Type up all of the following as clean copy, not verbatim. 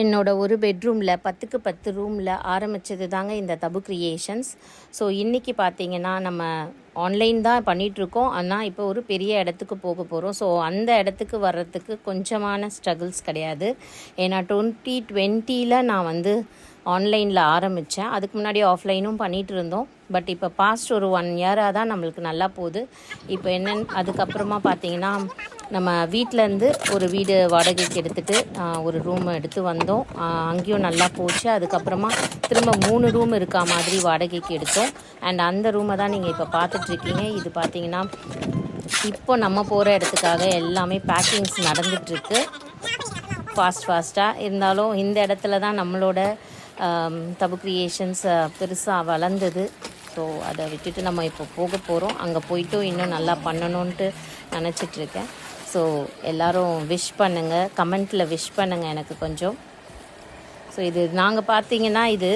என்னோட ஒரு பெட்ரூமில் 10க்கு 10 ரூமில் ஆரம்பித்தது தாங்க இந்த தபு கிரியேஷன்ஸ். ஸோ இன்றைக்கி பார்த்தீங்கன்னா நம்ம ஆன்லைன் தான் பண்ணிகிட்ருக்கோம். ஆனால் இப்போ ஒரு பெரிய இடத்துக்கு போக போகிறோம். ஸோ அந்த இடத்துக்கு வர்றதுக்கு கொஞ்சமான ஸ்ட்ரகிள்ஸ் கிடையாது. ஏன்னா 2020 நான் வந்து ஆன்லைனில் ஆரம்பித்தேன். அதுக்கு முன்னாடி ஆஃப்லைனும் பண்ணிகிட்டு இருந்தோம். பட் இப்போ பாஸ்ட் ஒரு 1 இயராக தான் நம்மளுக்கு நல்லா போகுது. இப்போ என்னென்னு அதுக்கப்புறமா பார்த்தீங்கன்னா நம்ம வீட்டிலேருந்து ஒரு வீடு வாடகைக்கு எடுத்துகிட்டு ஒரு ரூம் எடுத்து வந்தோம். அங்கேயும் நல்லா போச்சு. அதுக்கப்புறமா திரும்ப 3 ரூம் இருக்கா மாதிரி வாடகைக்கு எடுத்தோம். அண்ட் அந்த ரூமை தான் நீங்கள் இப்போ பார்த்துட்ருக்கீங்க. இது பார்த்தீங்கன்னா இப்போ நம்ம போகிற இடத்துக்காக எல்லாமே பேக்கிங்ஸ் நடந்துகிட்ருக்கு ஃபாஸ்ட்டாக. இருந்தாலும் இந்த இடத்துல தான் நம்மளோட தபு கிரியேஷன்ஸ் பெருசாக வளர்ந்தது. ஸோ அதை விட்டுட்டு நம்ம இப்போ போக போகிறோம். அங்கே போய்ட்டும் இன்னும் நல்லா பண்ணணுன்ட்டு நினச்சிட்ருக்கேன். ஸோ எல்லோரும் விஷ் பண்ணுங்கள், கமெண்ட்டில் விஷ் பண்ணுங்கள் எனக்கு கொஞ்சம். ஸோ இது நாங்கள் பார்த்தீங்கன்னா இது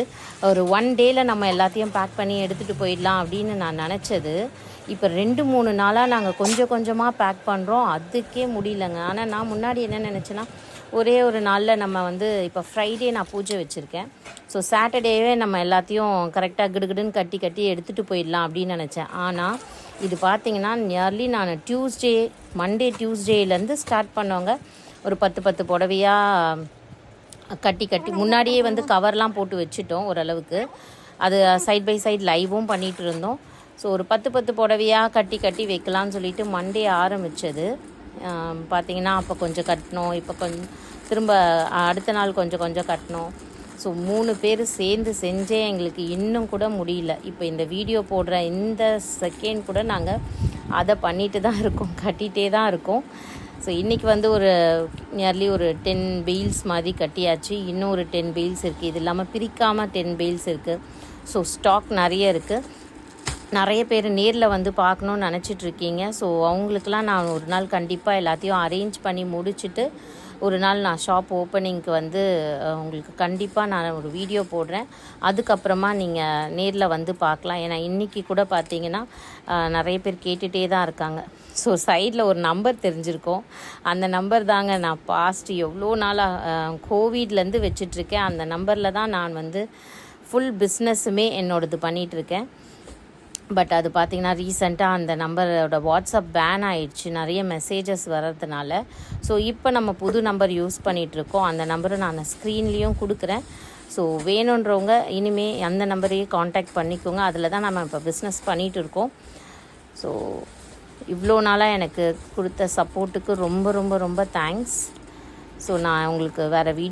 ஒரு 1 டேயில் நம்ம எல்லாத்தையும் பேக் பண்ணி எடுத்துகிட்டு போயிடலாம் அப்படின்னு நான் நினச்சது. இப்போ 2-3 நாளாக நாங்கள் கொஞ்சம் கொஞ்சமாக பேக் பண்ணுறோம். அதுக்கே முடியலங்க. ஆனால் நான் முன்னாடி என்ன நினச்சேன்னா ஒரே ஒரு நாளில் நம்ம வந்து இப்போ ஃப்ரைடே நான் பூஜை வச்சுருக்கேன். ஸோ சாட்டர்டேவே நம்ம எல்லாத்தையும் கரெக்டாக கிடுகிடுன்னு கட்டி எடுத்துகிட்டு போயிடலாம் அப்படின்னு நினச்சேன். ஆனால் இது பார்த்திங்கன்னா நியர்லி நான் மண்டே டியூஸ்டேலேருந்து ஸ்டார்ட் பண்ணவங்க ஒரு 10 புடவையாக கட்டி முன்னாடியே வந்து கவர்லாம் போட்டு வச்சுட்டோம் ஓரளவுக்கு. அது சைட் பை சைட் லைவும் பண்ணிகிட்டு இருந்தோம். ஸோ ஒரு 10 புடவையாக கட்டி வைக்கலான்னு சொல்லிட்டு மண்டே ஆரம்பித்தது. பார்த்திங்கன்னா அப்போ கொஞ்சம் கட்டினோம், இப்போ கொஞ்சம் திரும்ப அடுத்த நாள் கொஞ்சம் கட்டினோம். ஸோ 3 பேர் சேர்ந்து செஞ்சே எங்களுக்கு இன்னும் கூட முடியல. இப்போ இந்த வீடியோ போடுற இந்த செகண்ட் கூட நாங்கள் அதை பண்ணிட்டு தான் இருக்கோம், கட்டிகிட்டே தான் இருக்கோம். ஸோ இன்றைக்கி வந்து ஒரு நியர்லி ஒரு 10 பெயில்ஸ் மாதிரி கட்டியாச்சு. இன்னும் ஒரு 10 பெயில்ஸ் இருக்குது. இது இல்லாமல் பிரிக்காமல் 10 பெயில்ஸ் இருக்குது. ஸோ ஸ்டாக் நிறைய இருக்குது. நிறைய பேர் நேரில் வந்து பார்க்கணுன்னு நினச்சிட்ருக்கீங்க. ஸோ அவங்களுக்கெல்லாம் நான் ஒரு நாள் கண்டிப்பாக எல்லாத்தையும் அரேஞ்ச் பண்ணி முடிச்சுட்டு ஒரு நாள் நான் ஷாப் ஓப்பனிங்க்கு வந்து உங்களுக்கு கண்டிப்பாக நான் ஒரு வீடியோ போடுறேன். அதுக்கப்புறமா நீங்கள் நேரில் வந்து பார்க்கலாம். ஏன்னா இன்றைக்கி கூட பார்த்தீங்கன்னா நிறைய பேர் கேட்டுகிட்டே தான் இருக்காங்க. ஸோ சைடில் ஒரு நம்பர் தெரிஞ்சிருக்கோம். அந்த நம்பர் தாங்க நான் எவ்வளோ நாளாக கோவிட்லேருந்து வச்சிட்ருக்கேன். அந்த நம்பரில் தான் நான் வந்து ஃபுல் பிஸ்னஸுமே என்னோடது பண்ணிகிட்ருக்கேன். பட் அது பார்த்திங்கன்னா ரீசெண்டாக அந்த நம்பரோட வாட்ஸ்அப் பேன் ஆகிடுச்சு நிறைய மெசேஜஸ் வர்றதுனால. ஸோ இப்போ நம்ம புது நம்பர் யூஸ் பண்ணிகிட்ருக்கோம். அந்த நம்பரை நான் ஸ்க்ரீன்லேயும் கொடுக்குறேன். ஸோ வேணுன்றவங்க இனிமேல் அந்த நம்பரையே காண்டாக்ட் பண்ணிக்கோங்க. அதில் தான் நம்ம இப்போ பிஸ்னஸ் பண்ணிகிட்டு இருக்கோம். ஸோ இவ்வளோ நாளாக எனக்கு கொடுத்த சப்போர்ட்டுக்கு ரொம்ப ரொம்ப ரொம்ப தேங்க்ஸ். ஸோ நான் உங்களுக்கு வேறு